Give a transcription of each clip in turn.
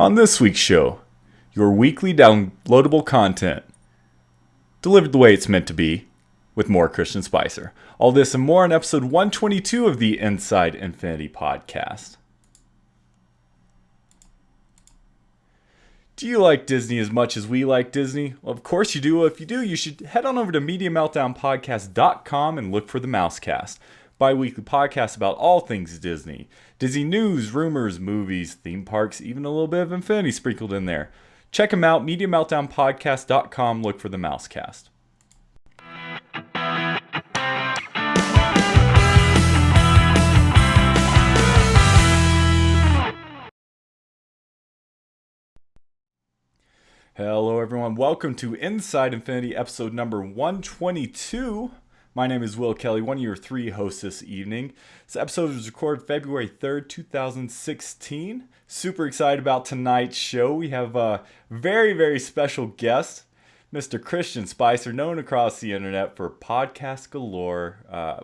On this week's show, your weekly downloadable content, delivered the way it's meant to be, with more Christian Spicer. All this and more on episode 122 of the Inside Infinity podcast. Do you like Disney as much as we like Disney? Well, of course you do. Well, if you do, you should head on over to MediaMeltdownPodcast.com and look for the Mousecast. Bi-weekly podcast about all things Disney. Disney news, rumors, movies, theme parks, even a little bit of Infinity sprinkled in there. Check them out, MediaMeltdownPodcast.com. Look for the Mousecast. Hello everyone, welcome to Inside Infinity episode number 122. My name is Will Kelly, one of your three hosts this evening. This episode was recorded February 3rd, 2016. Super excited about tonight's show. We have a very, very special guest, Mr. Christian Spicer, known across the internet for podcast galore.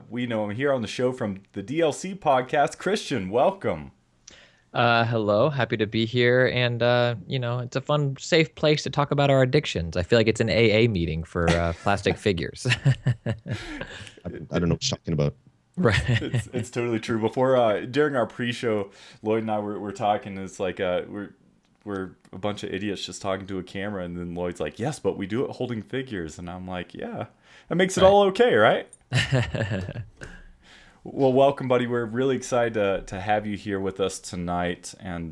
We know him here on the show from the DLC podcast. Christian, welcome. Hello, happy to be here, and it's a fun, safe place to talk about our addictions. I feel like it's an AA meeting for plastic figures. I don't know what you're talking about. Right. It's totally true. Before, during our pre-show, Lloyd and I were talking. It's like we're a bunch of idiots just talking to a camera, and then Lloyd's like, "Yes, but we do it holding figures," and I'm like, "Yeah, that makes it all okay, right?" Well, welcome, buddy. We're really excited to have you here with us tonight and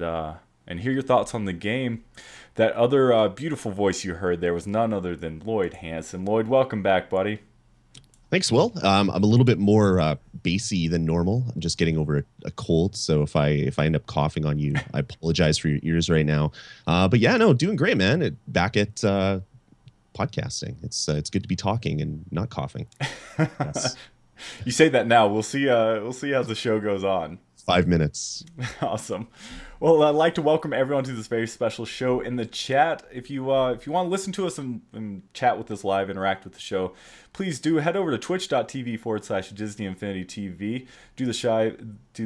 hear your thoughts on the game. That other beautiful voice you heard there was none other than Lloyd Hansen. Lloyd, welcome back, buddy. Thanks, Will. I'm a little bit more bassy than normal. I'm just getting over a cold, so if I end up coughing on you, I apologize for your ears right now. But yeah, no, doing great, man. Back at podcasting. It's good to be talking and not coughing. Yes. You say that now. We'll see how the show goes on. 5 minutes. Awesome. Well, I'd like to welcome everyone to this very special show in the chat. If you want to listen to us and chat with us live, interact with the show, please do head over to twitch.tv/Disney Infinity TV. Do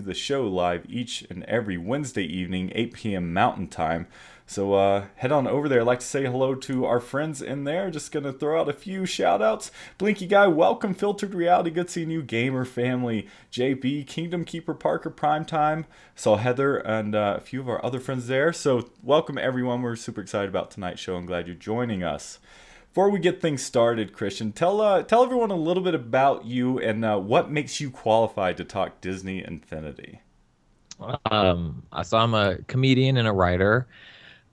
the show live each and every Wednesday evening, 8 p.m. Mountain Time. So head on over there. I'd like to say hello to our friends in there. Just going to throw out a few shout outs. Blinky Guy, welcome. Filtered Reality, good seeing you. Gamer Family, JB, Kingdom Keeper, Parker, Primetime. Saw Heather and a few of our other friends there. So welcome everyone. We're super excited about tonight's show. I'm glad you're joining us. Before we get things started, Christian, tell everyone a little bit about you and what makes you qualified to talk Disney Infinity. So I'm a comedian and a writer.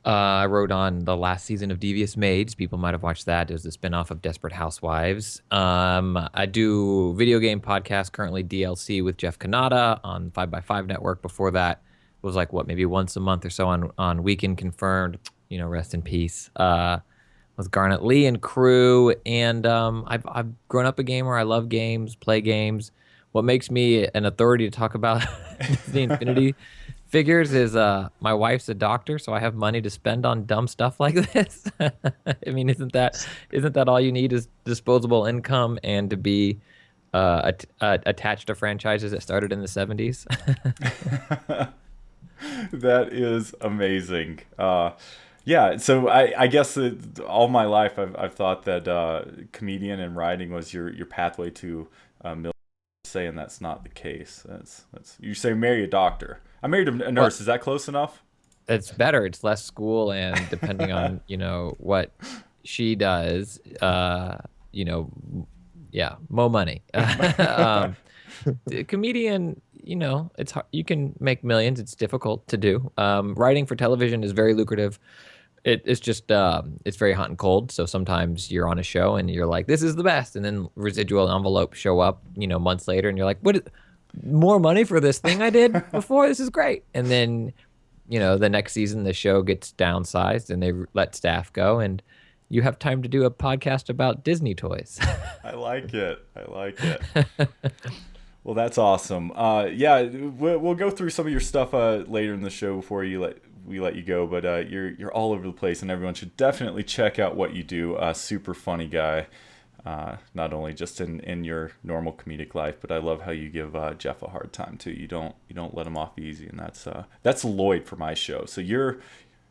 I wrote on the last season of Devious Maids. People might have watched that. It was a spinoff of Desperate Housewives. I do video game podcast, currently DLC with Jeff Kanata on 5x5 Network. Before that, it was like, maybe once a month or so on Weekend Confirmed. Rest in peace. With Garnet Lee and crew. And I've grown up a gamer. I love games, play games. What makes me an authority to talk about Disney Infinity figures is my wife's a doctor, so I have money to spend on dumb stuff like this. I mean, isn't that all you need is disposable income and to be attached to franchises that started in the 70s? That is amazing. Yeah, so I guess all my life I've thought that comedian and writing was your pathway to million. Saying that's not the case. That's you say marry a doctor. I married a nurse. Well, is that close enough? It's better. It's less school, and depending on what she does, more money. Comedian, it's hard. You can make millions. It's difficult to do. Writing for television is very lucrative. It's just it's very hot and cold. So sometimes you're on a show and you're like, this is the best, and then residual envelopes show up, months later, and you're like, what? More money for this thing I did before? This is great. And then, the next season the show gets downsized and they let staff go, and you have time to do a podcast about Disney toys. I like it. Well, that's awesome. Yeah, we'll go through some of your stuff later in the show before we let you go. But you're all over the place, and everyone should definitely check out what you do. Super funny guy. Not only just in your normal comedic life, but I love how you give Jeff a hard time too. You don't let him off easy, and that's Lloyd for my show. So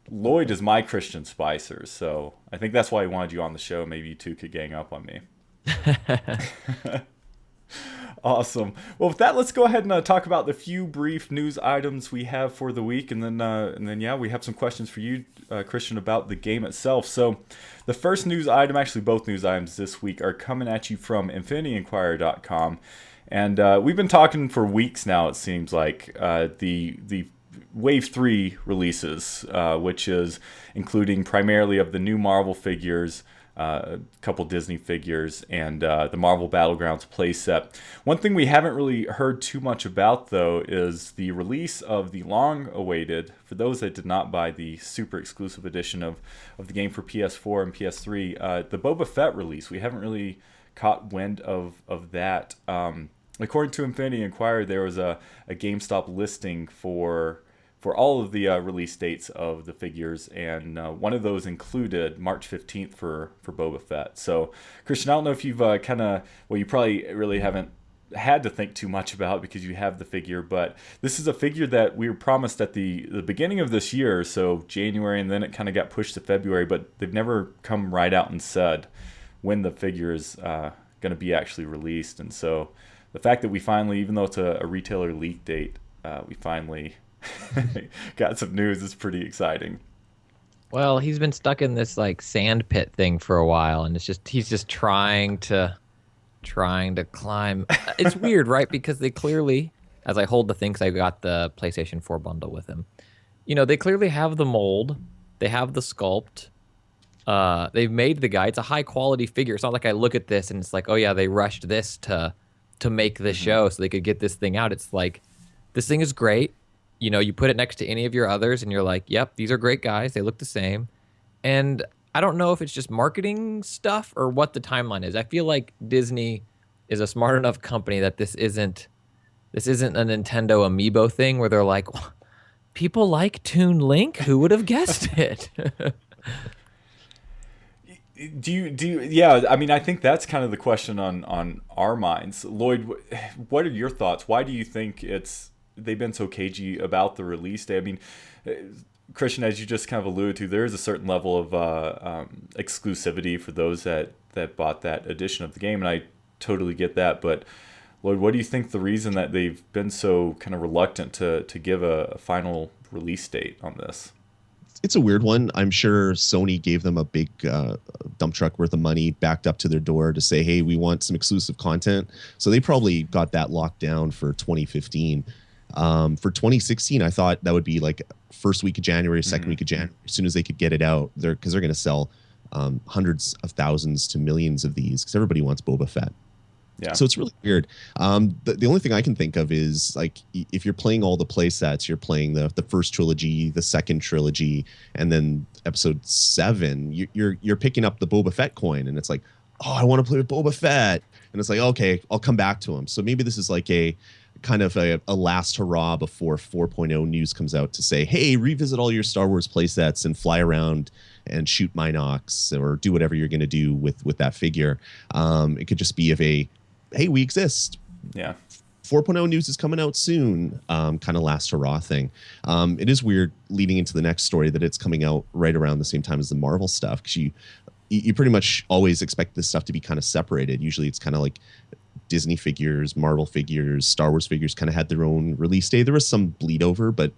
Lloyd is my Christian Spicer, so I think that's why he wanted you on the show. Maybe you two could gang up on me. Awesome. Well, with that, let's go ahead and talk about the few brief news items we have for the week, and then yeah, we have some questions for you, Christian, about the game itself. So, the first news item, actually both news items this week, are coming at you from InfinityInquirer.com, and we've been talking for weeks now. It seems like the Wave 3 releases, which is including primarily of the new Marvel figures, a couple Disney figures, and the Marvel Battlegrounds playset. One thing we haven't really heard too much about, though, is the release of the long-awaited, for those that did not buy the super exclusive edition of the game for PS4 and PS3, the Boba Fett release. We haven't really caught wind of that. According to Infinity Inquirer, there was a GameStop listing for all of the release dates of the figures, and one of those included March 15th for Boba Fett. So, Christian, I don't know if you've you probably really haven't had to think too much about because you have the figure, but this is a figure that we were promised at the beginning of this year, so January, and then it kind of got pushed to February, but they've never come right out and said when the figure is going to be actually released. And so the fact that we finally, even though it's a retailer leak date, we finally got some news is pretty exciting. Well, he's been stuck in this like sand pit thing for a while, and he's just trying to climb. It's weird, right? Because they clearly, as I hold the thing, because I got the PlayStation 4 bundle with him, they clearly have the mold, they have the sculpt, they've made the guy. It's a high quality figure. It's not like I look at this and it's like, oh yeah, they rushed this to make the show so they could get this thing out. It's like, this thing is great. You put it next to any of your others and you're like, yep, these are great guys. They look the same. And I don't know if it's just marketing stuff or what the timeline is. I feel like Disney is a smart enough company that this isn't a Nintendo Amiibo thing where they're like, well, people like Toon Link. Who would have guessed it? Do you? Yeah, I mean, I think that's kind of the question on our minds. Lloyd, what are your thoughts? Why do you think they've been so cagey about the release day? I mean, Christian, as you just kind of alluded to, there is a certain level of exclusivity for those that bought that edition of the game, and I totally get that. But Lloyd, what do you think the reason that they've been so kind of reluctant to give a final release date on this? It's a weird one. I'm sure Sony gave them a big dump truck worth of money backed up to their door to say, hey, we want some exclusive content. So they probably got that locked down for 2015. For 2016, I thought that would be like first week of January, second week of January, as soon as they could get it out, because they're going to sell hundreds of thousands to millions of these because everybody wants Boba Fett. Yeah. So it's really weird. The only thing I can think of is like if you're playing all the play sets, you're playing the first trilogy, the second trilogy, and then episode 7, you're picking up the Boba Fett coin, and it's like, oh, I want to play with Boba Fett, and it's like, okay, I'll come back to him. So maybe this is like a kind of a last hurrah before 4.0 news comes out to say, hey, revisit all your Star Wars play sets and fly around and shoot Minox or do whatever you're going to do with that figure. It could just be hey, we exist. Yeah. 4.0 news is coming out soon, kind of last hurrah thing. It is weird leading into the next story that it's coming out right around the same time as the Marvel stuff, because you pretty much always expect this stuff to be kind of separated. Usually it's kind of like Disney figures, Marvel figures, Star Wars figures kind of had their own release day. There was some bleed over, but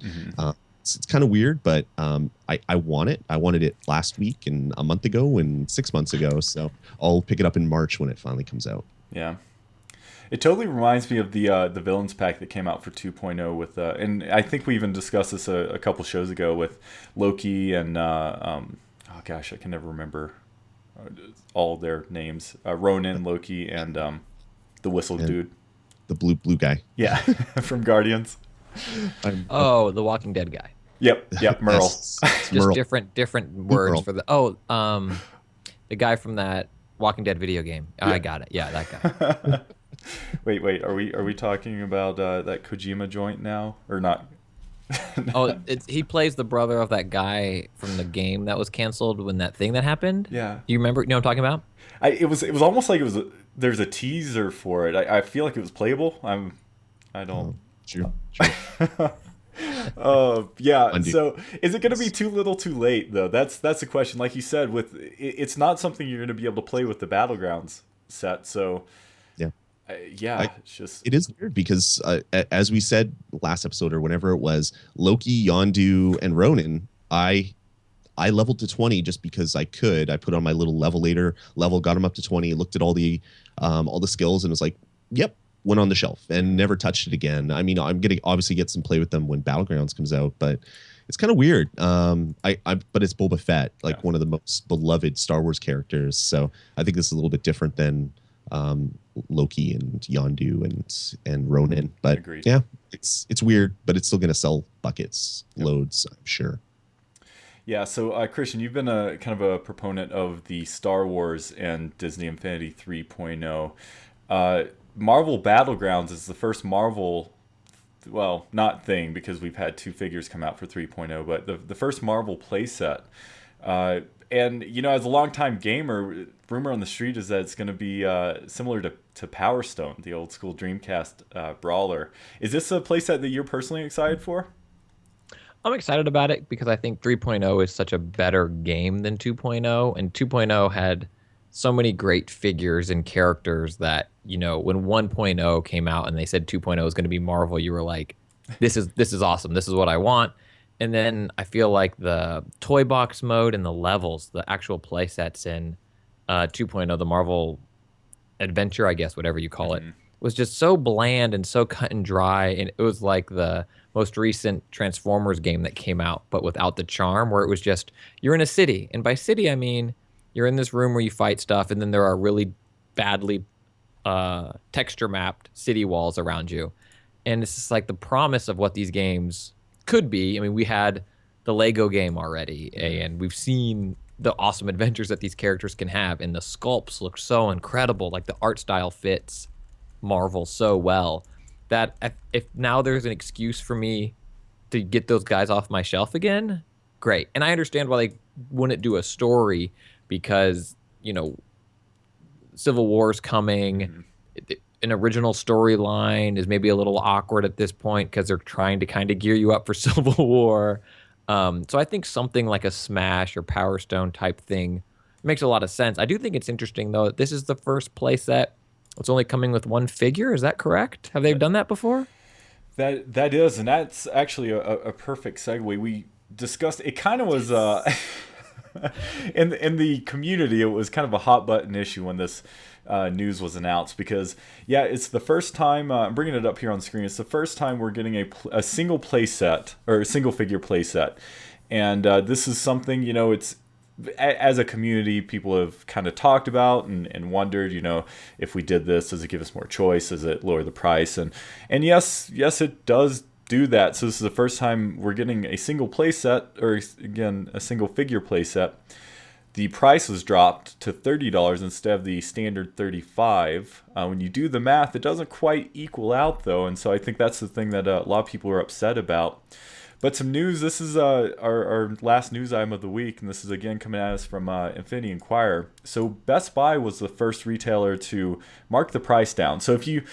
it's kind of weird, but I want it. I wanted it last week and a month ago and 6 months ago, so I'll pick it up in March when it finally comes out. Yeah. It totally reminds me of the Villains pack that came out for 2.0 with, and I think we even discussed this a couple shows ago with Loki and, oh gosh, I can never remember all their names. Ronan, Loki, and the whistle dude. The blue guy. Yeah, from Guardians. The Walking Dead guy. Yep, Merle. Yes, Just Merle. different words Merle. for the guy from that Walking Dead video game. Yeah. I got it. Yeah, that guy. Wait, are we talking about that Kojima joint now or not? He plays the brother of that guy from the game that was canceled when that thing that happened. Yeah. Do you remember? You know what I'm talking about? It was almost like there's a teaser for it. I feel like it was playable. I don't. Sure. Yeah. Undo. So, is it going to be too little, too late though? That's the question. Like you said, it's not something you're going to be able to play with the Battlegrounds set. So, Yeah. yeah, it's just It is weird because, as we said last episode or whenever it was, Loki, Yondu, and Ronan, I leveled to 20 just because I could. I put on my little levelator level, got him up to 20, looked at all the skills, and was like, "Yep." Went on the shelf and never touched it again. I mean, I'm gonna obviously get some play with them when Battlegrounds comes out, but it's kind of weird. But it's Boba Fett, like one of the most beloved Star Wars characters. So I think this is a little bit different than Loki and Yondu and Ronan. But Agreed. yeah, it's weird, but it's still gonna sell buckets, loads, I'm sure. Yeah, so Christian, you've been a kind of a proponent of the Star Wars and Disney Infinity 3.0. Marvel Battlegrounds is the first Marvel, well, not thing because we've had two figures come out for 3.0, but the first Marvel playset. And, you know, as a longtime gamer, rumor on the street is that it's going to be similar to Power Stone, the old school Dreamcast brawler. Is this a playset that you're personally excited for? I'm excited about it because I think 3.0 is such a better game than 2.0, and 2.0 had so many great figures and characters that, you know, when 1.0 came out and they said 2.0 is going to be Marvel, you were like, this is awesome. This is what I want. And then I feel like the toy box mode and the levels, the actual play sets in 2.0, the Marvel Adventure, I guess, whatever you call it, was just so bland and so cut and dry. And it was like the most recent Transformers game that came out, but without the charm, where it was just, you're in a city. And by city, I mean, you're in this room where you fight stuff, and then there are really badly texture mapped city walls around you. And it's just like the promise of what these games could be. I mean, we had the Lego game already, and we've seen the awesome adventures that these characters can have, and the sculpts look so incredible. Like the art style fits Marvel so well that if now there's an excuse for me to get those guys off my shelf again, great. And I understand why they wouldn't do a story because, you know, Civil War's coming. An original storyline is maybe a little awkward at this point because they're trying to kind of gear you up for Civil War. So I think something like a Smash or Power Stone type thing makes a lot of sense. I do think it's interesting, though, that this is the first playset. It's only coming with one figure. Is that correct? Have they done that before? That is, and that's actually a perfect segue. We discussed it. Kind of was in the community. It was kind of a hot button issue when this news was announced because it's the first time. I'm bringing it up here on screen. It's the first time we're getting a single play set or a single figure play set, and this is something, you know, it's. As a community, people have kind of talked about and wondered, you know, if we did this, does it give us more choice? Does it lower the price? And yes, it does do that. So this is the first time we're getting a single play set, or again, a single figure play set. The price was dropped to $30 instead of the standard $35. When you do the math, it doesn't quite equal out though, and so I think that's the thing that a lot of people are upset about. But some news, this is our last news item of the week, and this is again coming at us from Infinity Inquirer. So Best Buy was the first retailer to mark the price down. So if you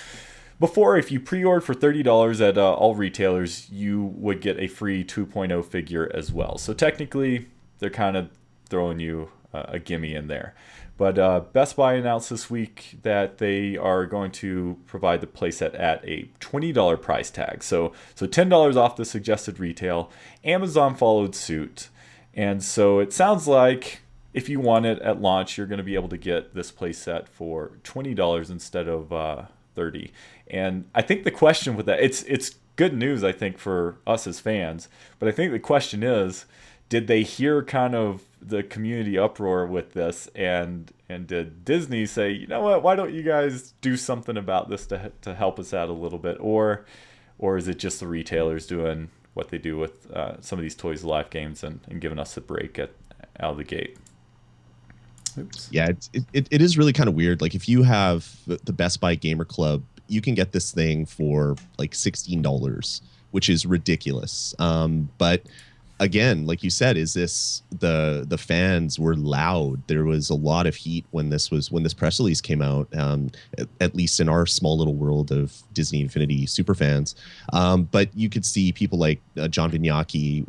pre-ordered for $30 at all retailers, you would get a free 2.0 figure as well. So technically, they're kind of throwing you a gimme in there. But Best Buy announced this week that they are going to provide the playset at a $20 price tag. So $10 off the suggested retail. Amazon followed suit. And so it sounds like if you want it at launch, you're going to be able to get this playset for $20 instead of $30. And I think the question with that, it's good news, I think, for us as fans. But I think the question is, did they hear kind of the community uproar with this, and did Disney say, you know what, why don't you guys do something about this to help us out a little bit, or is it just the retailers doing what they do with some of these Toys Alive games and giving us a break out of the gate? Oops. Yeah, it is really kind of weird. Like if you have the Best Buy Gamer Club, you can get this thing for like $16, which is ridiculous. But again, like you said, is this the fans were loud? There was a lot of heat when this press release came out. At least in our small little world of Disney Infinity super fans. But you could see people like John Vignacchi.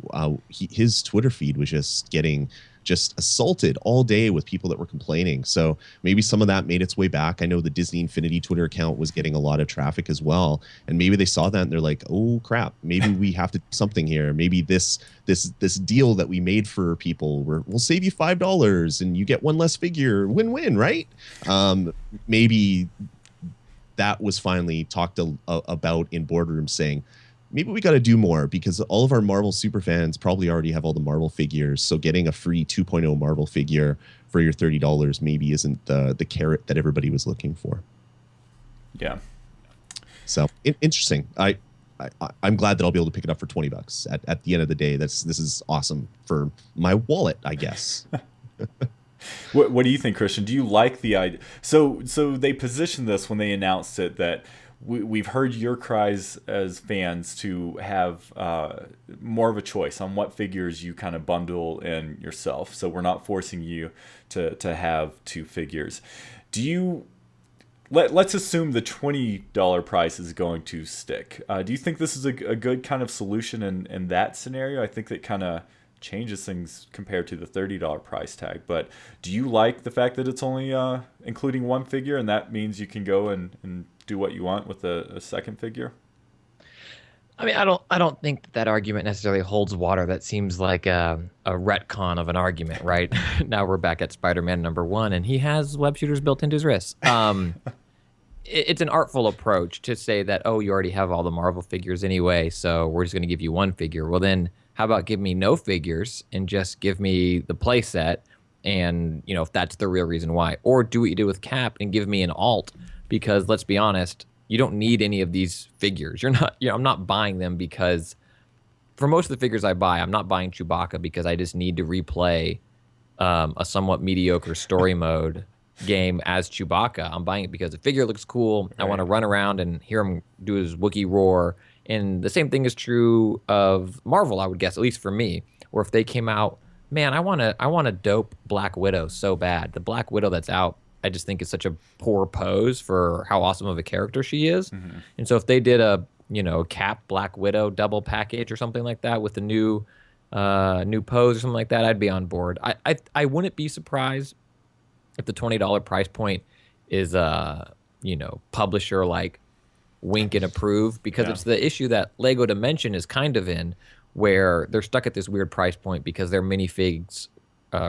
His Twitter feed was just getting assaulted all day with people that were complaining. So maybe some of that made its way back. I know the Disney Infinity Twitter account was getting a lot of traffic as well. And maybe they saw that and they're like, oh crap, maybe we have to do something here. Maybe this deal that we made for people, we'll save you $5 and you get one less figure, win-win, right? Maybe that was finally talked about in boardrooms, saying, maybe we got to do more, because all of our Marvel super fans probably already have all the Marvel figures. So getting a free 2.0 Marvel figure for your $30 maybe isn't the carrot that everybody was looking for. Yeah. So interesting. I'm glad that I'll be able to pick it up for $20 at the end of the day. This is awesome for my wallet, I guess. What do you think, Christian? Do you like the idea? So they positioned this when they announced it that we've heard your cries as fans to have more of a choice on what figures you kind of bundle in yourself. So we're not forcing you to have two figures. Do you... Let's assume the $20 price is going to stick. Do you think this is a good kind of solution in that scenario? I think that kind of changes things compared to the $30 price tag. But do you like the fact that it's only including one figure, and that means you can go and do what you want with a second figure? I mean, I don't think that argument necessarily holds water. That seems like a retcon of an argument, right? Now we're back at Spider-Man #1, and he has web shooters built into his wrists. It's an artful approach to say that, oh, you already have all the Marvel figures anyway, so we're just going to give you one figure. Well, then how about give me no figures and just give me the play set, and, you know, if that's the real reason why. Or do what you did with Cap and give me an alt, because let's be honest, you don't need any of these figures. I'm not buying them because, for most of the figures I buy, I'm not buying Chewbacca because I just need to replay a somewhat mediocre story mode game as Chewbacca. I'm buying it because the figure looks cool. Right. I want to run around and hear him do his Wookiee roar. And the same thing is true of Marvel, I would guess, at least for me. Or if they came out, man, I want a dope Black Widow so bad. The Black Widow that's out, I just think is such a poor pose for how awesome of a character she is. Mm-hmm. And so if they did a, Cap Black Widow double package or something like that with a new pose or something like that, I'd be on board. I wouldn't be surprised if the $20 price point is publisher like wink and approve, because it's the issue that Lego Dimension is kind of in, where they're stuck at this weird price point because their minifigs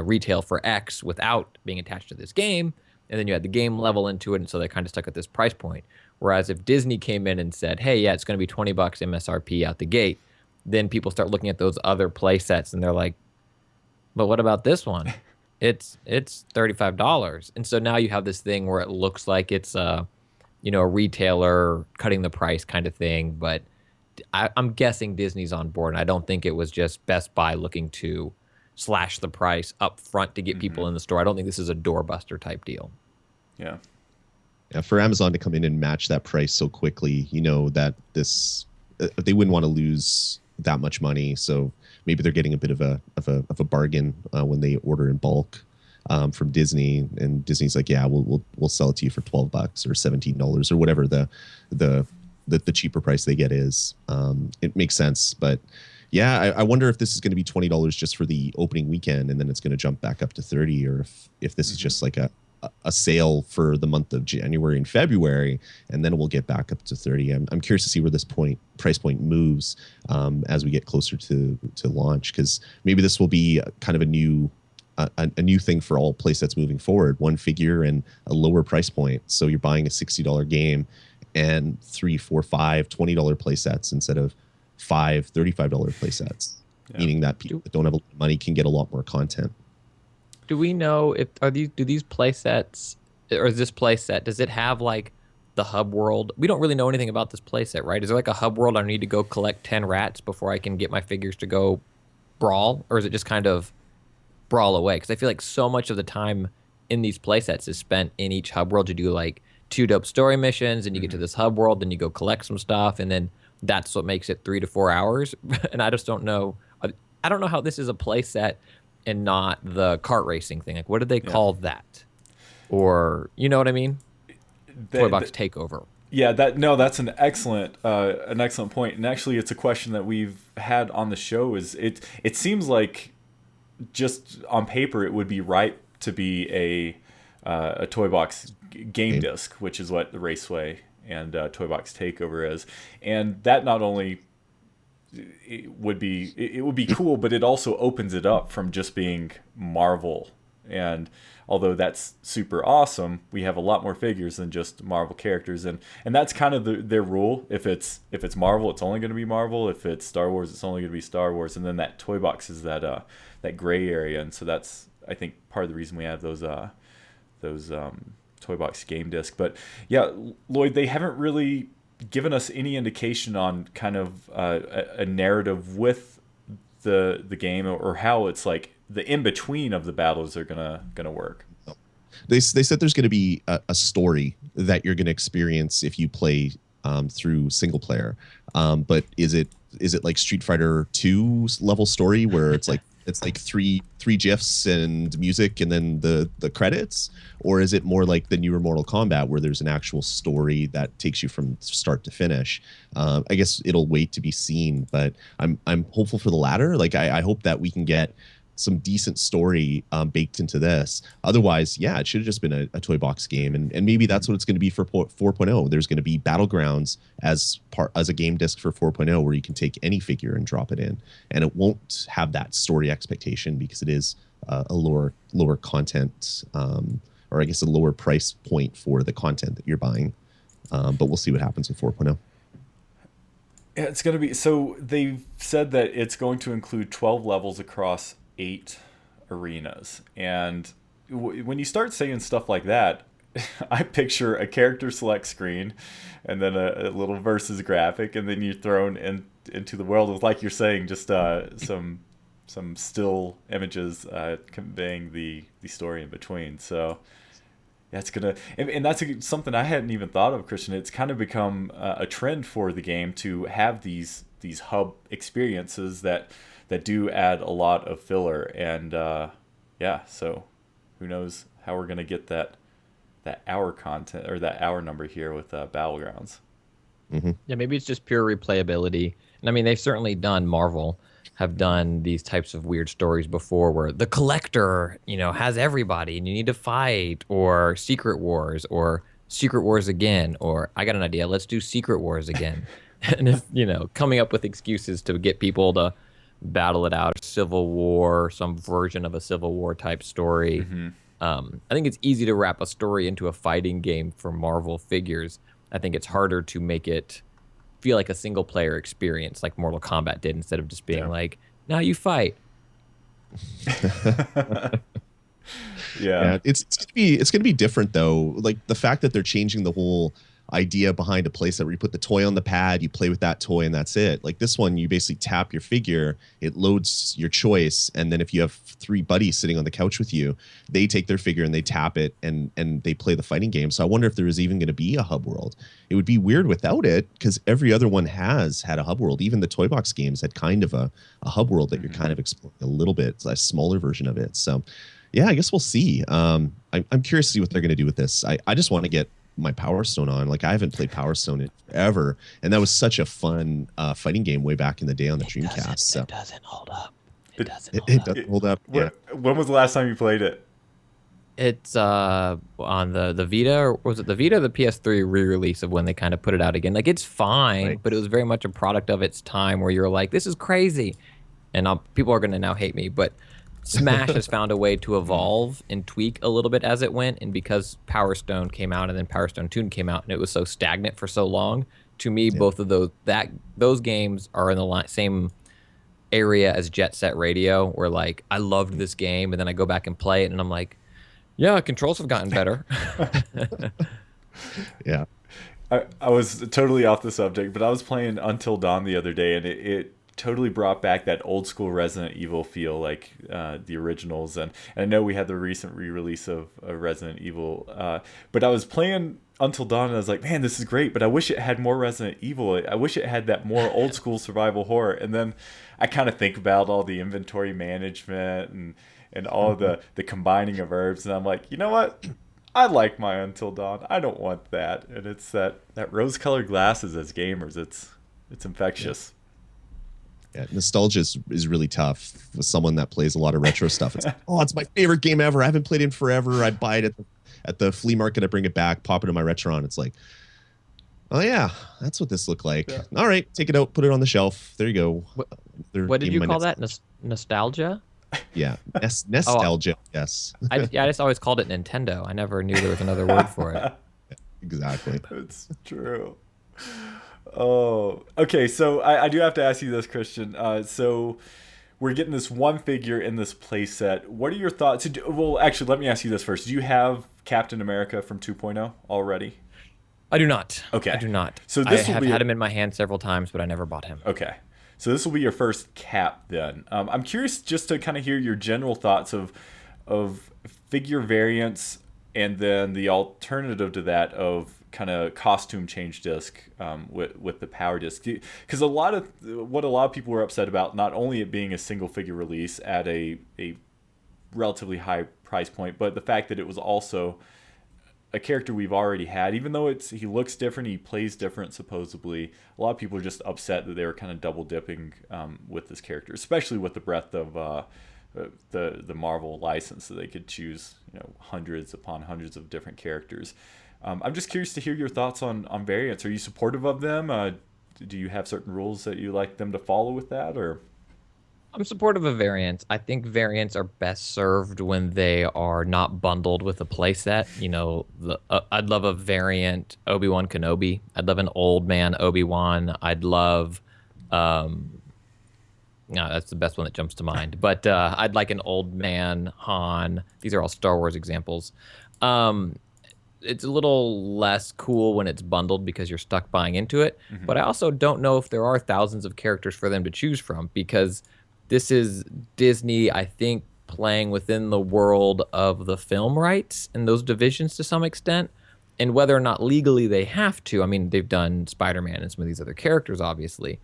retail for X without being attached to this game. And then you had the game level into it, and so they're kind of stuck at this price point. Whereas if Disney came in and said, hey, yeah, it's going to be $20 MSRP out the gate, then people start looking at those other play sets, and they're like, but what about this one? It's $35. And so now you have this thing where it looks like it's a retailer cutting the price kind of thing. But I'm guessing Disney's on board, and I don't think it was just Best Buy looking to slash the price up front to get people in the store. I don't think this is a doorbuster type deal. Yeah. Yeah, for Amazon to come in and match that price so quickly, that they wouldn't want to lose that much money. So maybe they're getting a bit of a bargain when they order in bulk from Disney, and Disney's like, yeah, we'll sell it to you for $12 or $17 or whatever the cheaper price they get is. It makes sense, but yeah, I wonder if this is going to be $20 just for the opening weekend, and then it's going to jump back up to $30, or if this is just like a sale for the month of January and February, and then we'll get back up to $30. I'm curious to see where this price point moves as we get closer to launch, because maybe this will be kind of a new thing for all playsets moving forward. One figure and a lower price point, so you're buying a $60 game and 3, 4, 5 $20 playsets instead of 5 $35 playsets, meaning that people that don't have a lot of money can get a lot more content. Do we know do these playsets, or is this playset, does it have like the hub world? We don't really know anything about this playset, right? Is there like a hub world I need to go collect 10 rats before I can get my figures to go brawl, or is it just kind of brawl away? Because I feel like so much of the time in these playsets is spent in each hub world to do like 2 dope story missions, and you get to this hub world, then you go collect some stuff, and then that's what makes it 3 to 4 hours. And I just don't know. I don't know how this is a play set and not the kart racing thing. Like, what did they call that? Or, you know what I mean? Toy box takeover. Yeah, that's an excellent point. And actually, it's a question that we've had on the show. Is it seems like just on paper it would be right to be a toy box game disc, which is what the Raceway and Toy Box Takeover is, and that not only it would be cool, but it also opens it up from just being Marvel. And although that's super awesome, we have a lot more figures than just Marvel characters, and that's kind of their rule. If it's Marvel, it's only going to be Marvel. If it's Star Wars, it's only going to be Star Wars. And then that toy box is that gray area, and so that's, I think, part of the reason we have those toy box game disc. But yeah, Lloyd, they haven't really given us any indication on kind of a narrative with the game, or how it's like the in between of the battles are gonna work. They said there's going to be a story that you're going to experience if you play through single player. But is it like Street Fighter 2 level story where it's like three gifs and music and then the credits, or is it more like the newer Mortal Kombat where there's an actual story that takes you from start to finish? I guess it'll wait to be seen, but I'm hopeful for the latter. Like I hope that we can get some decent story baked into this. Otherwise, yeah, it should have just been a toy box game, and maybe that's what it's going to be for 4.0. There's going to be Battlegrounds as a game disc for 4.0, where you can take any figure and drop it in, and it won't have that story expectation because it is a lower content, or I guess a lower price point for the content that you're buying. But we'll see what happens with 4.0. Yeah, it's going to be, so they've said that it's going to include 12 levels across 8 arenas. And when you start saying stuff like that, I picture a character select screen and then a little versus graphic, and then you're thrown into the world with, like you're saying, just some still images conveying the story in between. So yeah, it's gonna, and that's something I hadn't even thought of, Christian. It's kind of become a trend for the game to have these hub experiences that do add a lot of filler, and yeah. So who knows how we're gonna get that hour content, or that hour number here with Battlegrounds. Mm-hmm. Yeah, maybe it's just pure replayability. And I mean, they've certainly done, Marvel have done these types of weird stories before where the collector, has everybody and you need to fight, or Secret Wars, or Secret Wars again, or I got an idea, let's do Secret Wars again. And it's, coming up with excuses to get people to battle it out, Civil War, some version of a Civil War type story. Mm-hmm. I think it's easy to wrap a story into a fighting game for Marvel figures. I think it's harder to make it feel like a single player experience like Mortal Kombat did, instead of just being like, now you fight. Yeah. It's gonna be different though. Like the fact that they're changing the whole idea behind a playset where you put the toy on the pad, you play with that toy, and that's it. Like this one, you basically tap your figure, it loads your choice, and then if you have 3 buddies sitting on the couch with you, they take their figure and they tap it, and they play the fighting game. So I wonder if there is even going to be a hub world. It would be weird without it, because every other one has had a hub world. Even the toy box games had kind of a hub world that you're kind of exploring a little bit. It's a smaller version of it. So yeah, I guess we'll see. I'm curious to see what they're going to do with this. I just want to get my Power Stone on. Like I haven't played Power Stone in forever, and that was such a fun fighting game way back in the day on the Dreamcast. It doesn't hold up. It doesn't hold up. Yeah. When was the last time you played it? It's on the Vita, or was it the Vita or the PS3 re-release of when they kind of put it out again? Like it's fine, Right. but it was very much a product of its time where you're like, this is crazy. And people are going to now hate me, but Smash has found a way to evolve and tweak a little bit as it went. And because Power Stone came out and then Power Stone 2 came out and it was so stagnant for so long, to me, both of those games are in the same area as Jet Set Radio, where like I loved this game and then I go back and play it and I'm like, yeah, controls have gotten better. Yeah. I was totally off the subject, but I was playing Until Dawn the other day, and it totally brought back that old school Resident Evil feel, like the originals. And I know we had the recent re-release of Resident Evil, but I was playing Until Dawn, and I was like, man, this is great, but I wish it had more Resident Evil. I wish it had that more old school survival horror. And then I kind of think about all the inventory management and all the combining of herbs, and I'm like, you know what? I like my Until Dawn. I don't want that. And it's that rose-colored glasses as gamers. It's infectious. Yeah, nostalgia is really tough with someone that plays a lot of retro stuff. It's like, oh, it's my favorite game ever. I haven't played it in forever. I buy it at the flea market. I bring it back, pop it in my Retron. It's like, oh yeah, that's what this looked like. Yeah. All right, take it out, put it on the shelf. There you go. What did you call that? Nostalgia? Yeah, nostalgia. Yes. I just always called it Nintendo. I never knew there was another word for it. Exactly. It's true. Oh, okay. So I do have to ask you this, Christian. So we're getting this one figure in this playset. What are your thoughts? Well, actually, let me ask you this first. Do you have Captain America from 2.0 already? I do not. Okay. I do not. So I have had him in my hand several times, but I never bought him. Okay. So this will be your first Cap then. I'm curious just to kind of hear your general thoughts of figure variants, and then the alternative to that of kind of costume change disc with the power disc, because what a lot of people were upset about, not only it being a single figure release at a relatively high price point, but the fact that it was also a character we've already had. Even though he looks different, he plays different supposedly, a lot of people are just upset that they were kind of double dipping with this character, especially with the breadth of the Marvel license, so they could choose hundreds upon hundreds of different characters. I'm just curious to hear your thoughts on variants. Are you supportive of them? Do you have certain rules that you like them to follow with that, or? I'm supportive of variants. I think variants are best served when they are not bundled with a playset. I'd love a variant Obi-Wan Kenobi. I'd love an old man Obi-Wan. I'd love, no, that's the best one that jumps to mind. But I'd like an old man Han. These are all Star Wars examples. It's a little less cool when it's bundled because you're stuck buying into it. Mm-hmm. But I also don't know if there are thousands of characters for them to choose from, because this is Disney, I think, playing within the world of the film rights and those divisions to some extent. And whether or not legally they have to, I mean, they've done Spider-Man and some of these other characters, obviously.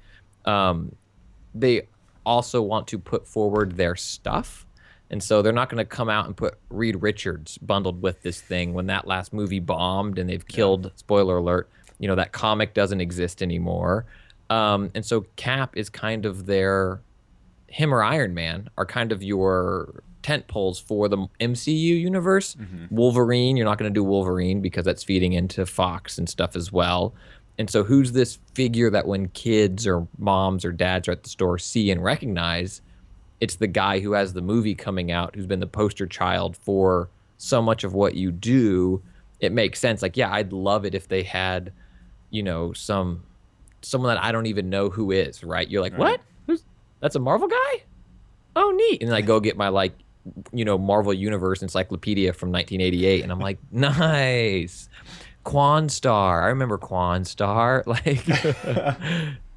They also want to put forward their stuff. And so they're not going to come out and put Reed Richards bundled with this thing when that last movie bombed and they've killed, spoiler alert, that comic doesn't exist anymore. And so Cap is kind of him or Iron Man are kind of your tent poles for the MCU universe. Mm-hmm. Wolverine, you're not going to do Wolverine because that's feeding into Fox and stuff as well. And so who's this figure that when kids or moms or dads are at the store see and recognize? It's the guy who has the movie coming out, who's been the poster child for so much of what you do. It makes sense. Like, yeah, I'd love it if they had, someone that I don't even know who is, right? You're like, right. What? That's a Marvel guy? Oh, neat. And then I go get my, Marvel Universe encyclopedia from 1988, and I'm like, nice. Quan Star. I remember Quan Star. I don't think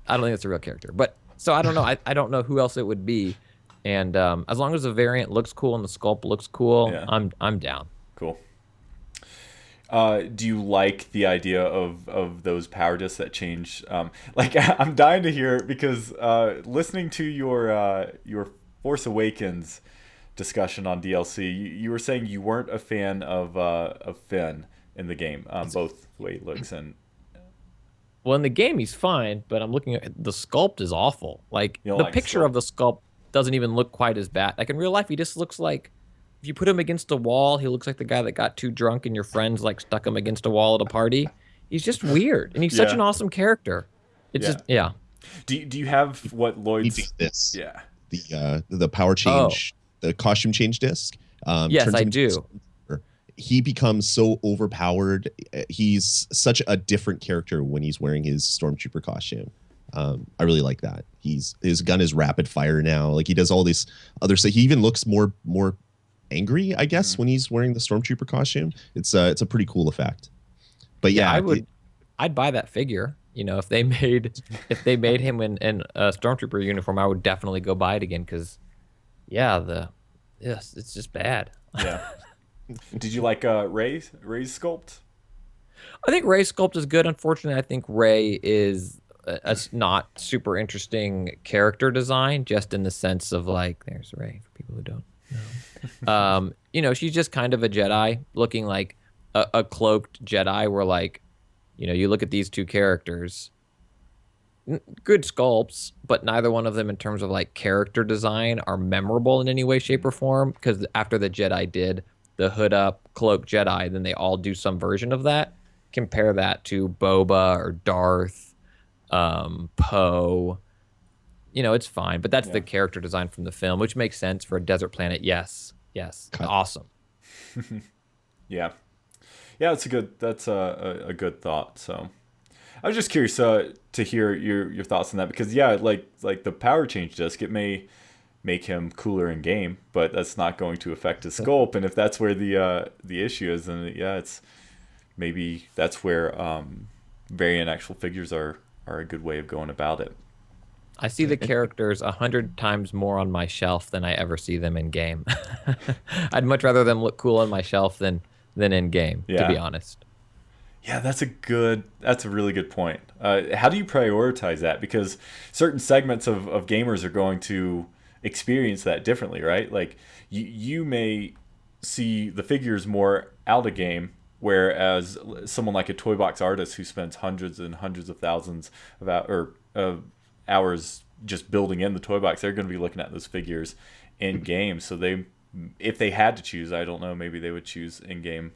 that's a real character. But, so I don't know. I don't know who else it would be. And as long as the variant looks cool and the sculpt looks cool, yeah. I'm down. Cool. Do you like the idea of those power discs that change? I'm dying to hear, because listening to your Force Awakens discussion on DLC, you were saying you weren't a fan of Finn in the game, both the way he looks and. Well, in the game he's fine, but I'm looking at the sculpt is awful. The picture of the sculpt doesn't even look quite as bad. In real life, he just looks like, if you put him against a wall, he looks like the guy that got too drunk and your friends stuck him against a wall at a party. He's just weird, and he's such an awesome character. It's just. Do you have what Lloyd's? He did this. Yeah. The power change, the costume change disc. Yes, I do. He becomes so overpowered. He's such a different character when he's wearing his Stormtrooper costume. I really like that. His gun is rapid fire now. He does all this other stuff. He even looks more angry, I guess, when he's wearing the Stormtrooper costume. It's a pretty cool effect. But yeah, I'd buy that figure. If they made him in a Stormtrooper uniform, I would definitely go buy it again, because it's just bad. Yeah. Did you like Ray's sculpt? I think Ray's sculpt is good. Unfortunately, I think Ray is a not super interesting character design, just in the sense of like, there's Ray for people who don't know. She's just kind of a Jedi, looking like a cloaked Jedi. Where like, you look at these two characters, good sculpts, but neither one of them, in terms of like character design, are memorable in any way, shape, or form. Because after the Jedi did the hood up, cloak Jedi, then they all do some version of that. Compare that to Boba or Darth, Poe. It's fine, but that's the character design from the film, which makes sense for a desert planet. Yes, awesome. Yeah, that's a good thought. So I was just curious to hear your thoughts on that, because like the power change disc, it may make him cooler in game, but that's not going to affect his sculpt. And if that's where the issue is, then it's maybe that's where variant actual figures are a good way of going about it. I see the characters 100 times more on my shelf than I ever see them in game. I'd much rather them look cool on my shelf than in game, to be honest. Yeah, that's a really good point. How do you prioritize that? Because certain segments of gamers are going to experience that differently, right? Like you may see the figures more out of game, whereas someone like a toy box artist who spends hundreds and hundreds of thousands of hours just building in the toy box, they're going to be looking at those figures in game. So if they had to choose, I don't know, maybe they would choose in game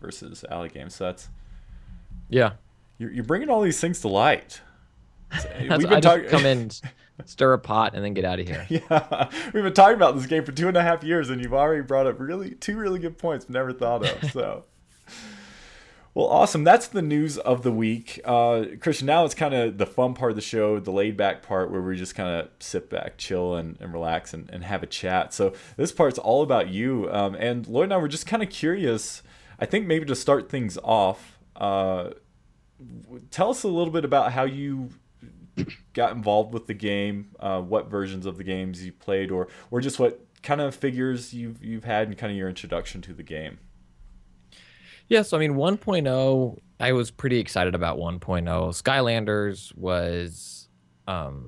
versus out of game. So that's you're bringing all these things to light. We've been come in, stir a pot, and then get out of here. Yeah, we've been talking about this game for 2.5 years, and you've already brought up two really good points we never thought of. So, well, awesome. That's the news of the week, Christian. Now it's kind of the fun part of the show, the laid back part, where we just kind of sit back, chill, and relax and have a chat. So this part's all about you. And Lloyd and I were just kind of curious. I think maybe to start things off, tell us a little bit about how you got involved with the game, what versions of the games you played, or just what kind of figures you've had, and kind of your introduction to the game. Yeah, so I mean, 1.0, I was pretty excited about 1.0. Skylanders was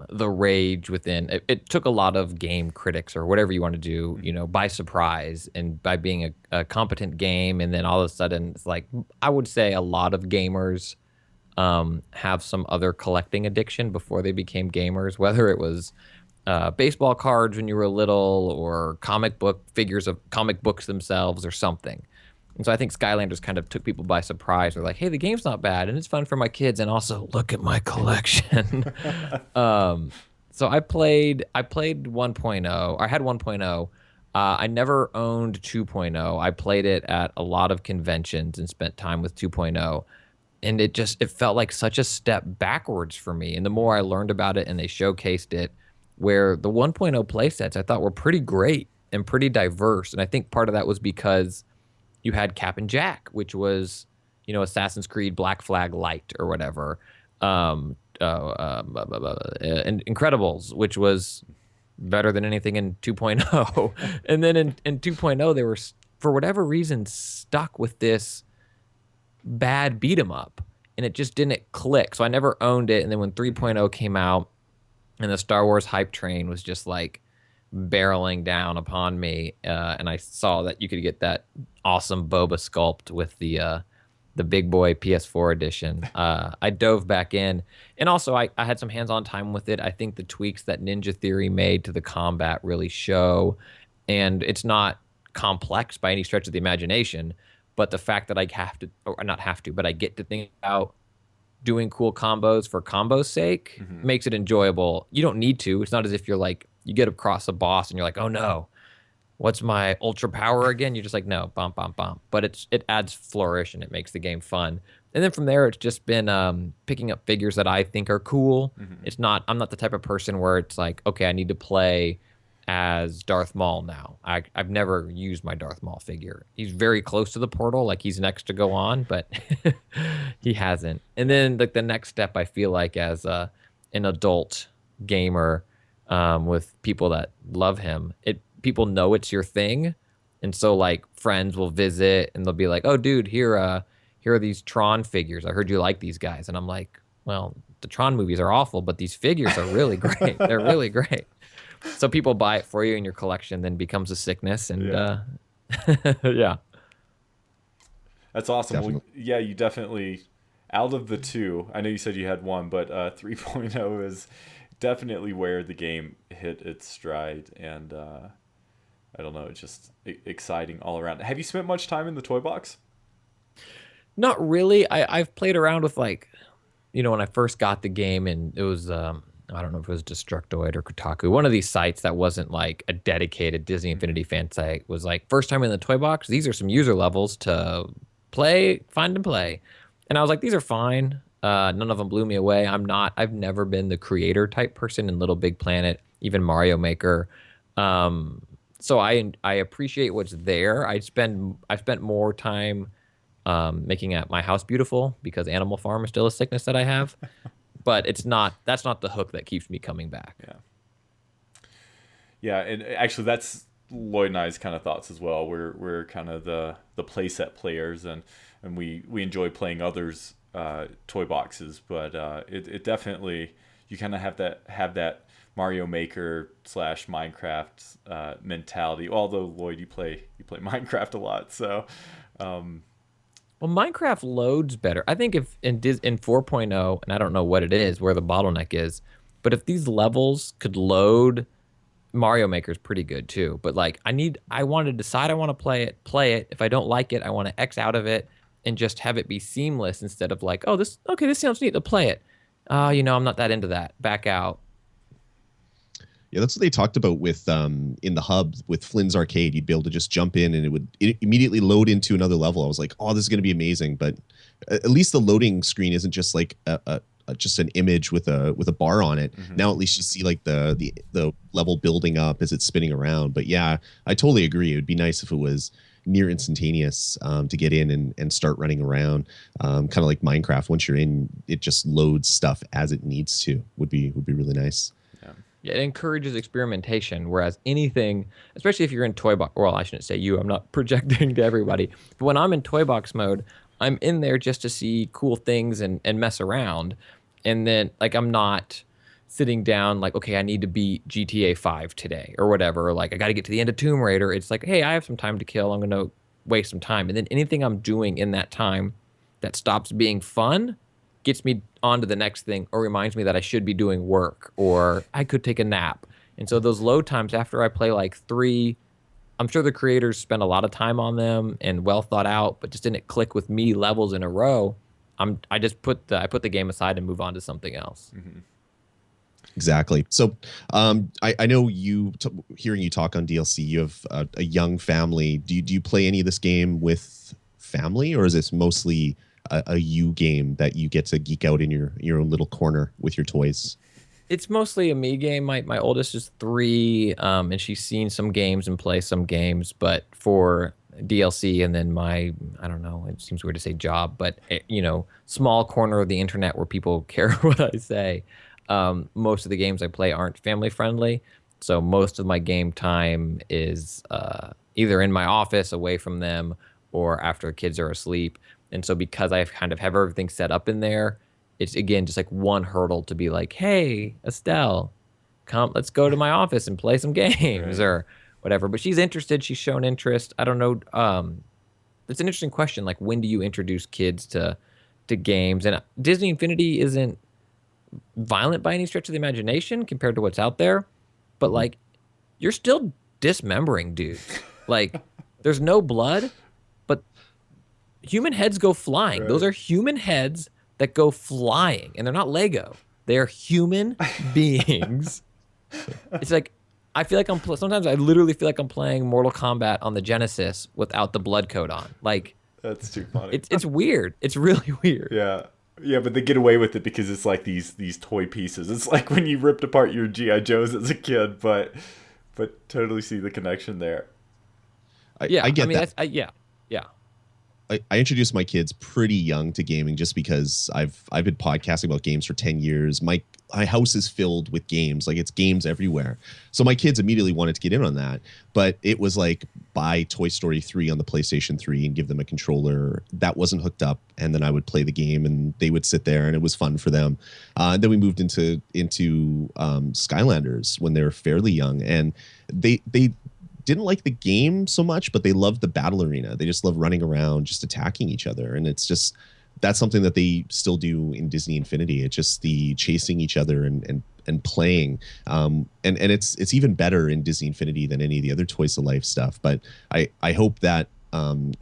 the rage within. It took a lot of game critics, or whatever you want to do, by surprise, and by being a competent game. And then all of a sudden, it's like, I would say a lot of gamers have some other collecting addiction before they became gamers, whether it was baseball cards when you were little, or comic book figures of comic books themselves, or something. And so I think Skylanders kind of took people by surprise. They're like, hey, the game's not bad, and it's fun for my kids, and also look at my collection. So I played 1.0. I had 1.0. I never owned 2.0. I played it at a lot of conventions and spent time with 2.0. And it felt like such a step backwards for me. And the more I learned about it and they showcased it, where the 1.0 playsets I thought were pretty great and pretty diverse. And I think part of that was because you had Cap and Jack, which was, Assassin's Creed Black Flag Light or whatever. And Incredibles, which was better than anything in 2.0. And then in 2.0, they were, for whatever reason, stuck with this bad beat 'em up, and it just didn't click. So I never owned it. And then when 3.0 came out and the Star Wars hype train was just like barreling down upon me, and I saw that you could get that awesome Boba sculpt with the big boy PS4 edition, I dove back in. And also I had some hands-on time with it. I think the tweaks that Ninja Theory made to the combat really show, and it's not complex by any stretch of the imagination. But the fact that I I get to think about doing cool combos for combo's sake makes it enjoyable. You don't need to. It's not as if you're like, you get across a boss and you're like, oh no, what's my ultra power again? You're just like, no, bump, bump, bump. But it adds flourish and it makes the game fun. And then from there, it's just been picking up figures that I think are cool. I'm not the type of person where it's like, okay, I need to play as Darth Maul now. I've never used my Darth Maul figure. He's very close to the portal, like he's next to go on, but he hasn't. And then like the next step, I feel like as an adult gamer with people that love him, people know it's your thing, and so like friends will visit and they'll be like, "Oh, dude, here, here are these Tron figures. I heard you like these guys. And I'm like, well, the Tron movies are awful, but these figures are really great. They're really great. So people buy it for you and your collection then becomes a sickness. And yeah. That's awesome. Well, Definitely. yeah, you definitely, out of the two, I know you said you had one, but 3.0 is definitely where the game hit its stride. And I don't know, it's just exciting all around. Have you spent much time in the toy box? Not really. I've played around with like, when I first got the game and it was I don't know if it was Destructoid or Kotaku, one of these sites that wasn't like a dedicated Disney Infinity fan site was like, first time in the toy box, these are some user levels to find and play. And I was like, these are fine. None of them blew me away. I've never been the creator type person in Little Big Planet, even Mario Maker. So I appreciate what's there. I spent more time making my house beautiful because Animal Farm is still a sickness that I have. But that's not the hook that keeps me coming back. Yeah. Yeah, and actually that's Lloyd and I's kind of thoughts as well. We're kind of the playset players, and we enjoy playing others' toy boxes, but it definitely, you kind of have that Mario Maker / Minecraft mentality. Although Lloyd, you play Minecraft a lot, so. Well, Minecraft loads better. I think if in 4.0, and I don't know what it is, where the bottleneck is, but if these levels could load, Mario Maker is pretty good too. But like, I want to decide I want to play it. If I don't like it, I want to X out of it and just have it be seamless instead of like, oh, this sounds neat to play it. I'm not that into that. Back out. Yeah, that's what they talked about with in the hub with Flynn's Arcade. You'd be able to just jump in and it would immediately load into another level. I was like, oh, this is going to be amazing. But at least the loading screen isn't just like just an image with a bar on it. Mm-hmm. Now at least you see like the level building up as it's spinning around. But yeah, I totally agree. It would be nice if it was near instantaneous to get in and start running around. Kind of like Minecraft. Once you're in, it just loads stuff as it needs to. Would be really nice. Yeah, it encourages experimentation, whereas anything, especially if you're in toy box, well, I shouldn't say you, I'm not projecting to everybody, but when I'm in toy box mode, I'm in there just to see cool things and mess around. And then, like, I'm not sitting down like, okay, I need to beat GTA 5 today or whatever. Or like, I got to get to the end of Tomb Raider. It's like, hey, I have some time to kill. I'm going to waste some time. And then anything I'm doing in that time that stops being fun gets me on to the next thing or reminds me that I should be doing work or I could take a nap. And so those load times after I play like 3, I'm sure the creators spent a lot of time on them and well thought out, but just didn't click with me levels in a row. I just put the game aside and move on to something else. Mm-hmm. Exactly. So I know hearing you talk on DLC, you have a young family. Do you play any of this game with family, or is this mostly a you game that you get to geek out in your own little corner with your toys? It's mostly a me game. My oldest is 3, and she's seen some games and play some games, but for DLC and then I don't know, it seems weird to say job, but small corner of the internet where people care what I say. Most of the games I play aren't family friendly, so most of my game time is either in my office away from them or after the kids are asleep. And so because I kind of have everything set up in there, it's again just like one hurdle to be like, hey, Estelle, come, let's go to my office and play some games right. Or whatever. But she's interested. She's shown interest. I don't know. It's an interesting question. Like, when do you introduce kids to games? And Disney Infinity isn't violent by any stretch of the imagination compared to what's out there. But like, you're still dismembering dudes. Like, there's no blood, but human heads go flying. Right. Those are human heads that go flying, and they're not Lego. They're human beings. It's like, I feel like sometimes I literally feel like I'm playing Mortal Kombat on the Genesis without the blood coat on. Like, that's too funny. It's weird. It's really weird. Yeah. Yeah, but they get away with it because it's like these toy pieces. It's like when you ripped apart your G.I. Joes as a kid, but totally see the connection there. I get that. Yeah. I introduced my kids pretty young to gaming just because I've been podcasting about games for 10 years. Mike my house is filled with games. Like, it's games everywhere. So my kids immediately wanted to get in on that. But it was like, buy Toy Story 3 on the PlayStation 3 and give them a controller that wasn't hooked up. And then I would play the game and they would sit there and it was fun for them. Then we moved into Skylanders when they were fairly young. And they didn't like the game so much, but they loved the battle arena. They just love running around, just attacking each other. And it's just, that's something that they still do in Disney Infinity. It's just the chasing each other and playing. And it's even better in Disney Infinity than any of the other Toys to Life stuff. But I hope that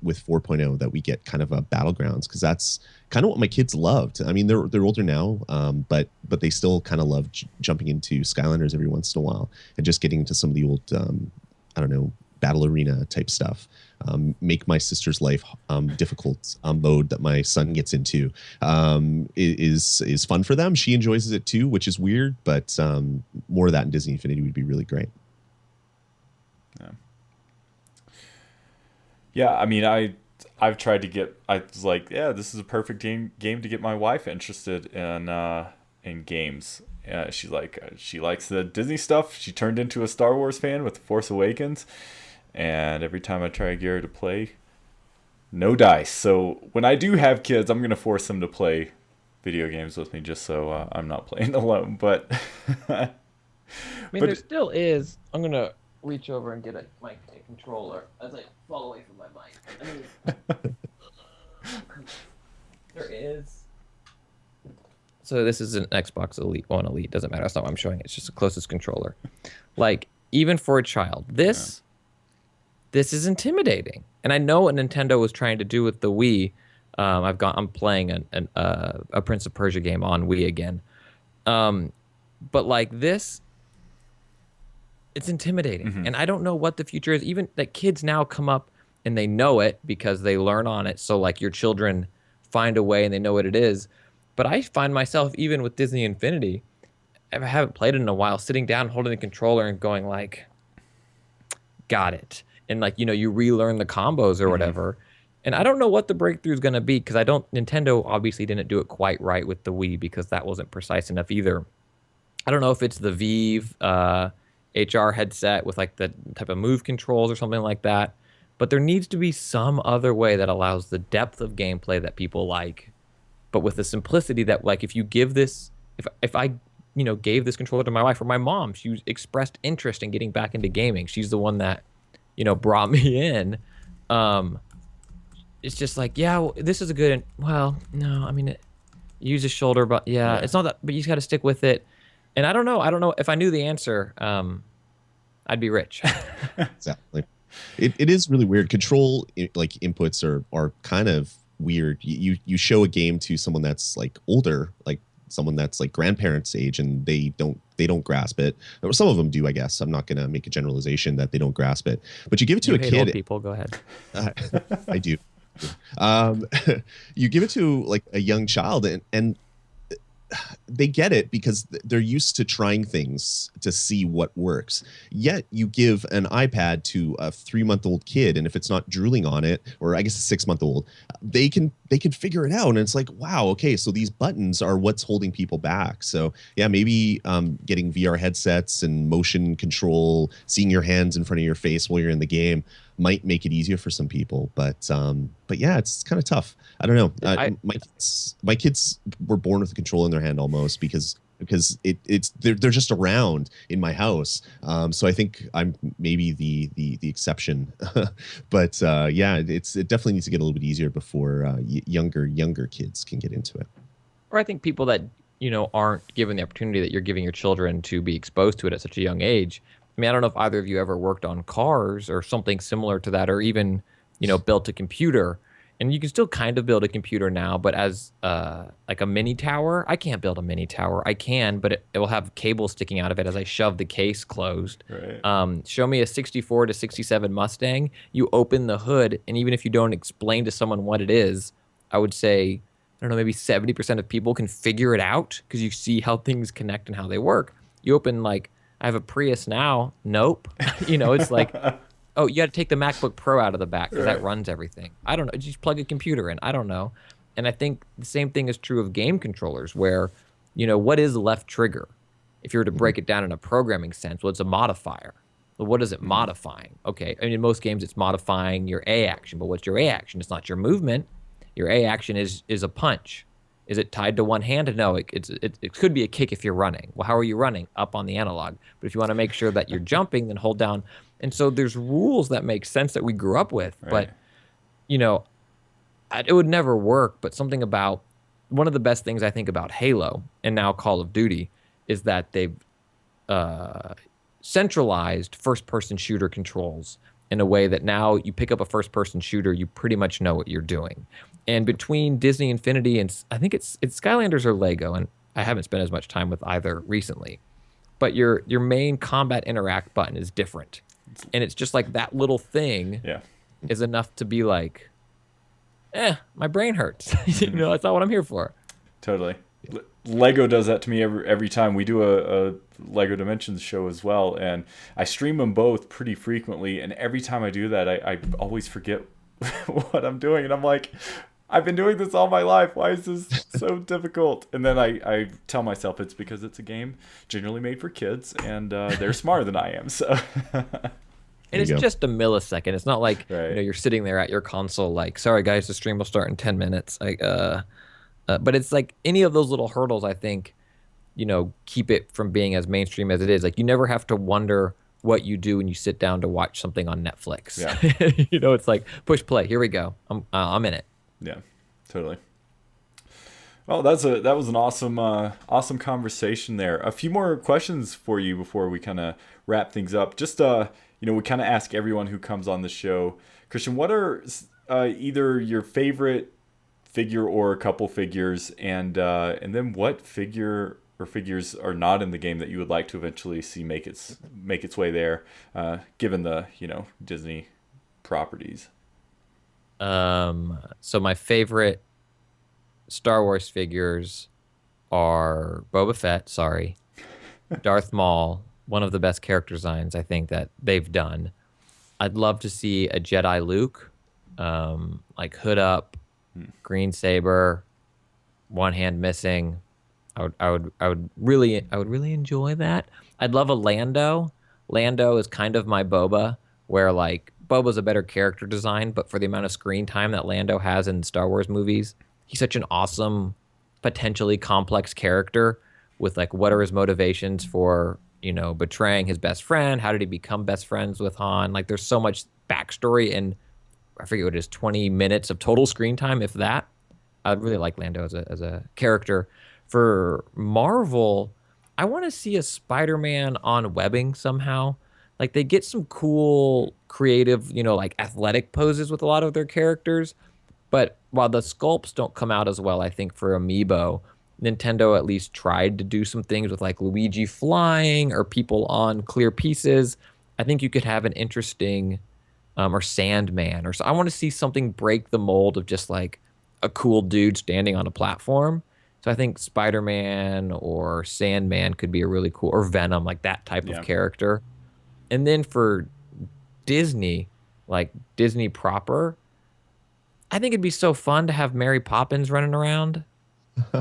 with 4.0 that we get kind of a battlegrounds, because that's kind of what my kids loved. I mean, they're older now, but they still kind of love jumping into Skylanders every once in a while and just getting into some of the old I don't know, battle arena type stuff. Make my sister's life difficult mode that my son gets into is fun for them. She enjoys it too, which is weird, but more of that in Disney Infinity would be really great. Yeah, I mean, I've tried to get. I was like, yeah, this is a perfect game to get my wife interested in games. She likes the Disney stuff. She turned into a Star Wars fan with The Force Awakens. And every time I try to get her to play, no dice. So when I do have kids, I'm going to force them to play video games with me just so I'm not playing alone. But I mean, there still is. I'm going to reach over and get a mic controller as I fall away from my mic. I mean, there is. So this is an Xbox Elite. Well, an Elite. Doesn't matter. That's not what I'm showing. It's just the closest controller. Like, even for a child, this is intimidating. And I know what Nintendo was trying to do with the Wii. I'm playing a Prince of Persia game on Wii again. But like this, it's intimidating. Mm-hmm. And I don't know what the future is. Even that kids now come up and they know it because they learn on it. So like your children find a way and they know what it is. But I find myself, even with Disney Infinity, I haven't played it in a while, sitting down, holding the controller and going like, got it. And like, you relearn the combos or whatever. And I don't know what the breakthrough is going to be, because Nintendo obviously didn't do it quite right with the Wii, because that wasn't precise enough either. I don't know if it's the Vive HR headset with like the type of move controls or something like that. But there needs to be some other way that allows the depth of gameplay that people like, but with the simplicity that, like, if you give this, if I gave this controller to my wife or my mom, she expressed interest in getting back into gaming. She's the one that, brought me in. It's just like, yeah, well, this is a good, well, no, I mean, use a shoulder, but yeah, it's not that, but you just got to stick with it. And I don't know if I knew the answer, I'd be rich. Exactly. It is really weird. Control like inputs are kind of weird. You show a game to someone that's like older, like someone that's like grandparents' age, and they don't grasp it. Or some of them do, I guess. I'm not going to make a generalization that they don't grasp it. But you give it to a kid. Old people, go ahead. I do. You give it to like a young child, and they get it because they're used to trying things to see what works. Yet you give an iPad to a 3-month-old kid, and if it's not drooling on it, or I guess a 6-month-old, they can figure it out. And it's like, wow, okay, so these buttons are what's holding people back. So yeah, maybe getting VR headsets and motion control, seeing your hands in front of your face while you're in the game might make it easier for some people, but yeah, it's kind of tough. I don't know. My kids were born with a control in their hand almost, because they're just around in my house. So I think I'm maybe the exception, but yeah, it definitely needs to get a little bit easier before younger kids can get into it. Or I think people that aren't given the opportunity that you're giving your children to be exposed to it at such a young age. I mean, I don't know if either of you ever worked on cars or something similar to that, or even, built a computer. And you can still kind of build a computer now, but as like a mini tower, I can't build a mini tower. I can, but it will have cables sticking out of it as I shove the case closed. Right. Show me a 64 to 67 Mustang. You open the hood, and even if you don't explain to someone what it is, I would say, I don't know, maybe 70% of people can figure it out because you see how things connect and how they work. You open, like, I have a Prius now. Nope. It's like, oh, you got to take the MacBook Pro out of the back because that runs everything. I don't know. Just plug a computer in. I don't know. And I think the same thing is true of game controllers, where what is left trigger? If you were to break it down in a programming sense, well, it's a modifier. Well, what is it modifying? Okay, I mean, in most games, it's modifying your A action, but what's your A action? It's not your movement. Your A action is a punch. Is it tied to one hand? No, it could be a kick if you're running. Well, how are you running? Up on the analog. But if you want to make sure that you're jumping, then hold down. And so there's rules that make sense that we grew up with. Right. But, it would never work. But something about one of the best things I think about Halo and now Call of Duty is that they've centralized first-person shooter controls in a way that now you pick up a first-person shooter, you pretty much know what you're doing. And between Disney Infinity and I think it's Skylanders or Lego, and I haven't spent as much time with either recently, but your main combat interact button is different. And it's just like that little thing is enough to be like, my brain hurts. That's not what I'm here for. Totally. Lego does that to me every time. We do a Lego Dimensions show as well, and I stream them both pretty frequently, and every time I do that, I always forget what I'm doing, and I'm like, I've been doing this all my life. Why is this so difficult? And then I tell myself it's because it's a game generally made for kids, and they're smarter than I am, so... And it's just a millisecond. It's not like you're sitting there at your console like, sorry guys, the stream will start in 10 minutes. But it's like any of those little hurdles, I think, keep it from being as mainstream as it is. Like you never have to wonder what you do when you sit down to watch something on Netflix. Yeah. It's like push play. Here we go. I'm in it. Yeah, totally. Well, that was an awesome conversation there. A few more questions for you before we kind of wrap things up. Just we kind of ask everyone who comes on the show, Christian, what are either your favorite figure or a couple figures, and then what figure or figures are not in the game that you would like to eventually see make its way there, given the Disney properties. So my favorite Star Wars figures are Boba Fett, sorry, Darth Maul, one of the best character designs I think that they've done. I'd love to see a Jedi Luke, like hood up, green saber, one hand missing. I would really enjoy that. I'd love a Lando. Lando is kind of my Boba, where like Boba's a better character design, but for the amount of screen time that Lando has in Star Wars movies, he's such an awesome, potentially complex character with like what are his motivations for, betraying his best friend? How did he become best friends with Han? Like there's so much backstory and I forget what it is, 20 minutes of total screen time, if that. I'd really like Lando as a character. For Marvel, I want to see a Spider-Man on webbing somehow. Like they get some cool, creative, like athletic poses with a lot of their characters. But while the sculpts don't come out as well, I think for Amiibo, Nintendo at least tried to do some things with like Luigi flying or people on clear pieces. I think you could have an interesting, or Sandman, or so. I want to see something break the mold of just like a cool dude standing on a platform. So I think Spider-Man or Sandman could be a really cool, or Venom, like that type of character. And then for Disney, like Disney proper, I think it'd be so fun to have Mary Poppins running around,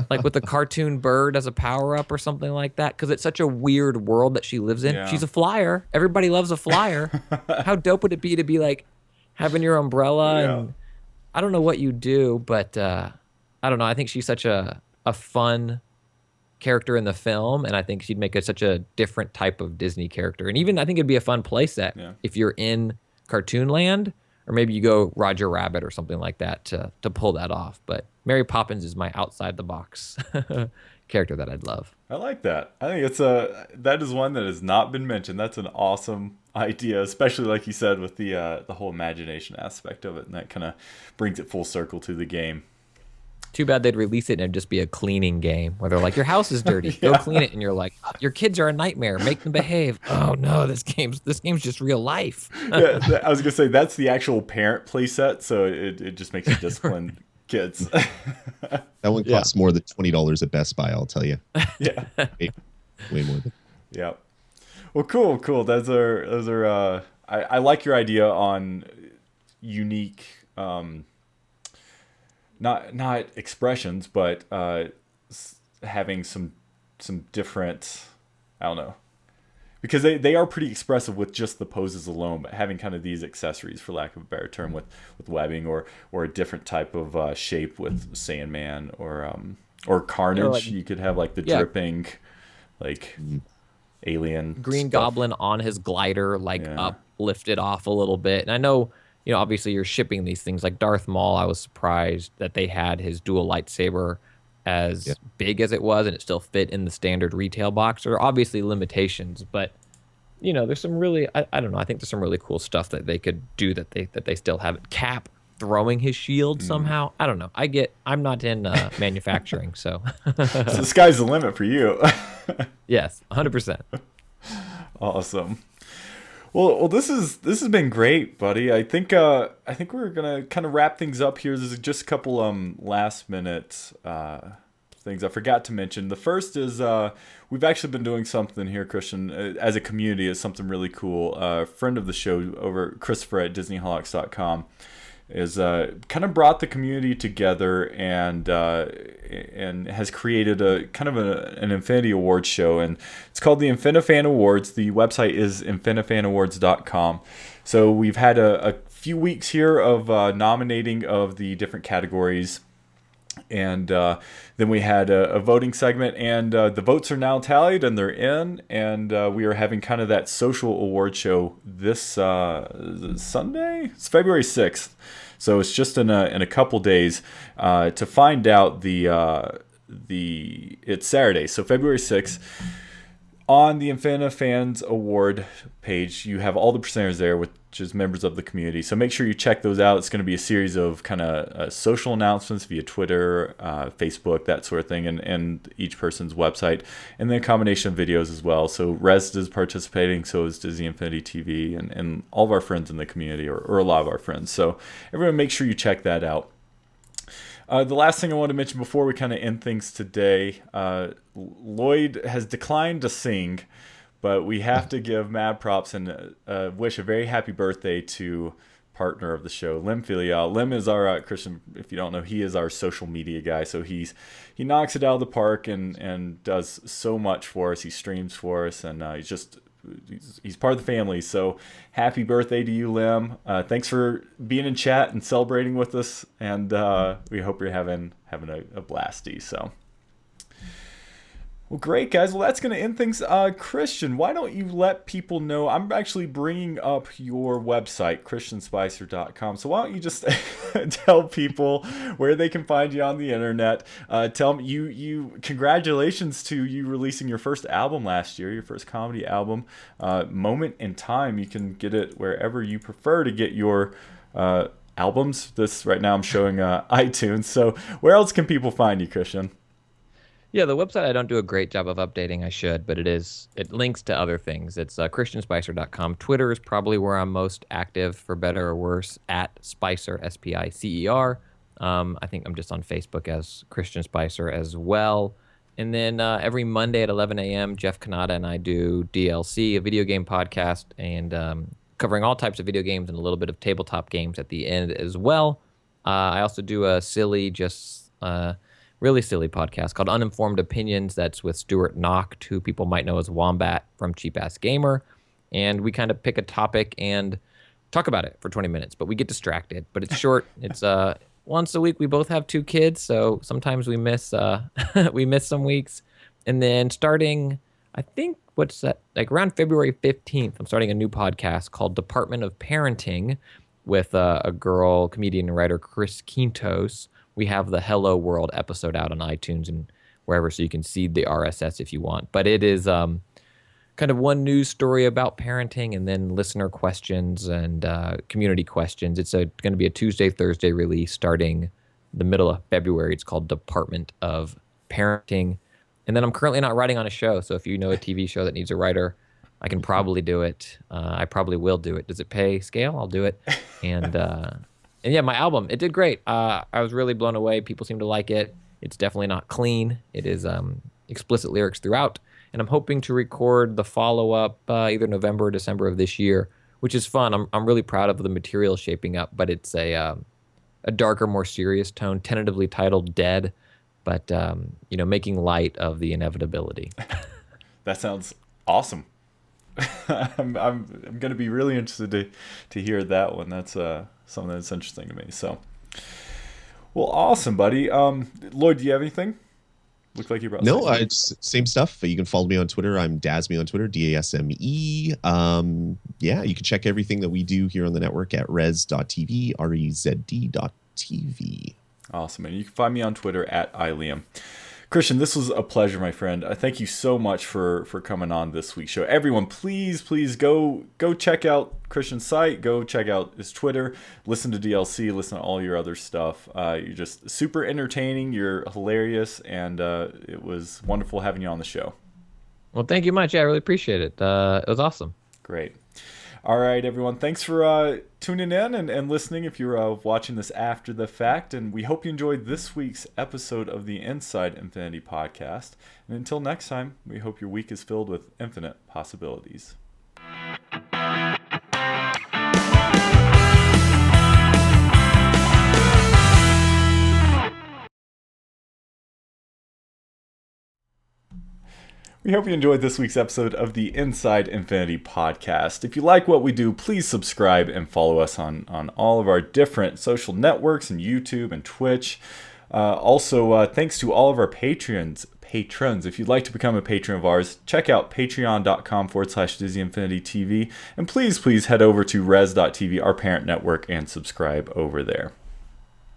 like with a cartoon bird as a power-up or something like that, because it's such a weird world that she lives in. She's a flyer. Everybody loves a flyer. How dope would it be to be like having your umbrella? And I don't know what you do, but I don't know. I think she's such a fun character in the film, and I think she'd make such a different type of Disney character. And even I think it'd be a fun playset if you're in Cartoon Land, or maybe you go Roger Rabbit or something like that to pull that off. But Mary Poppins is my outside the box character that I'd love. I like that. I think that is one that has not been mentioned. That's an awesome idea, especially like you said with the whole imagination aspect of it, and that kind of brings it full circle to the game. Too bad they'd release it and it'd just be a cleaning game where they're like, your house is dirty, go clean it, and you're like, your kids are a nightmare, make them behave. Oh no, this game's just real life. I was gonna say that's the actual parent playset, so it just makes you discipline kids. That one costs more than $20 at Best Buy, I'll tell you. Yeah, way more than. Yeah. Well, cool. Those are. I like your idea on unique. Not expressions, but having some different, I don't know, because they are pretty expressive with just the poses alone, but having kind of these accessories, for lack of a better term, with webbing or a different type of shape with Sandman or Carnage. You could have like the dripping, like alien Green stuff. Goblin on his glider, up, lifted off a little bit. And I know, obviously you're shipping these things like Darth Maul. I was surprised that they had his dual lightsaber as big as it was, and it still fit in the standard retail box. There are obviously limitations, but there's some really, I don't know, I think there's some really cool stuff that they could do that they still have it. Cap throwing his shield somehow. I don't know. I'm not in manufacturing, so. So the sky's the limit for you. Yes, 100%. Awesome. Well, this has been great, buddy. I think we're gonna kind of wrap things up here. There's just a couple last minute things I forgot to mention. The first is we've actually been doing something here, Christian, as a community. It's something really cool. A friend of the show over Christopher at DisneyHolics.com is kind of brought the community together and has created a kind of an Infinity Awards show, and it's called the Infinifan Awards. The website is infinifanawards.com. So we've had a few weeks here of nominating of the different categories, and then we had a voting segment, and the votes are now tallied and they're in, and we are having kind of that social award show this Sunday. It's February 6th, so it's just in a couple days to find out it's Saturday, so February 6th. On the Infinifans Award page, you have all the presenters there, which is members of the community. So make sure you check those out. It's going to be a series of kind of social announcements via Twitter, Facebook, that sort of thing, and each person's website. And then a combination of videos as well. So Rez is participating, so is Disney Infinity TV, and all of our friends in the community, or a lot of our friends. So everyone make sure you check that out. The last thing I want to mention before we kind of end things today, Lloyd has declined to sing, but we have to give mad props and wish a very happy birthday to partner of the show, Lim Filial. Lim is our, Christian, if you don't know, he is our social media guy. So he knocks it out of the park and does so much for us. He streams for us, and he's part of the family. So happy birthday to you, Lim. Thanks for being in chat and celebrating with us, and we hope you're having a blasty. So well, great, guys. Well, that's going to end things. Christian, why don't you let people know? I'm actually bringing up your website, christianspicer.com. So why don't you just tell people where they can find you on the internet? Tell them you congratulations to you releasing your first album last year, your first comedy album, Moment in Time. You can get it wherever you prefer to get your albums. This right now I'm showing iTunes. So where else can people find you, Christian? Yeah, the website I don't do a great job of updating. I should, but it links to other things. It's christianspicer.com. Twitter is probably where I'm most active, for better or worse, at Spicer, Spicer. I think I'm just on Facebook as Christian Spicer as well. And then every Monday at 11 a.m., Jeff Kanata and I do DLC, a video game podcast, and covering all types of video games and a little bit of tabletop games at the end as well. I also do a really silly podcast called Uninformed Opinions. That's with Stuart Nocht, who people might know as Wombat from Cheap Ass Gamer. And we kind of pick a topic and talk about it for 20 minutes, but we get distracted. But it's short. It's once a week. We both have 2 kids, so sometimes we miss we miss some weeks. And then starting, I think, what's that? Like around February 15th, I'm starting a new podcast called Department of Parenting with a girl, comedian and writer, Chris Quintos. We have the Hello World episode out on iTunes and wherever, so you can see the RSS if you want. But it is kind of one news story about parenting, and then listener questions and community questions. It's going to be a Tuesday, Thursday release starting the middle of February. It's called Department of Parenting. And then I'm currently not writing on a show, so if you know a TV show that needs a writer, I can probably do it. I probably will do it. Does it pay scale? I'll do it. And yeah, my album, it did great. I was really blown away. People seem to like it. It's definitely not clean. It is explicit lyrics throughout. And I'm hoping to record the follow-up either November or December of this year, which is fun. I'm really proud of the material shaping up, but it's a darker, more serious tone, tentatively titled Dead. but making light of the inevitability. That sounds awesome. I'm going to be really interested to hear that one. That's something that's interesting to me. So, well, awesome, buddy. Lloyd, do you have anything? Look like you brought No, it's same stuff. You can follow me on Twitter. I'm Dasme on Twitter, Dasme. Yeah, you can check everything that we do here on the network at res.tv, rezd.tv. Awesome. And you can find me on Twitter at iLiam. Christian, this was a pleasure, my friend. Thank you so much for coming on this week's show. Everyone, please go check out Christian's site. Go check out his Twitter. Listen to DLC. Listen to all your other stuff. You're just super entertaining. You're hilarious. And it was wonderful having you on the show. Well, thank you much. Yeah, I really appreciate it. It was awesome. Great. All right, everyone. Thanks for tuning in and listening if you're watching this after the fact. And we hope you enjoyed this week's episode of the Inside Infinity podcast. And until next time, we hope your week is filled with infinite possibilities. We hope you enjoyed this week's episode of the Inside Infinity podcast. If you like what we do, please subscribe and follow us on all of our different social networks and YouTube and Twitch. Also, thanks to all of our patrons. If you'd like to become a patron of ours, check out patreon.com/DizzyInfinityTV. And please head over to res.tv, our parent network, and subscribe over there.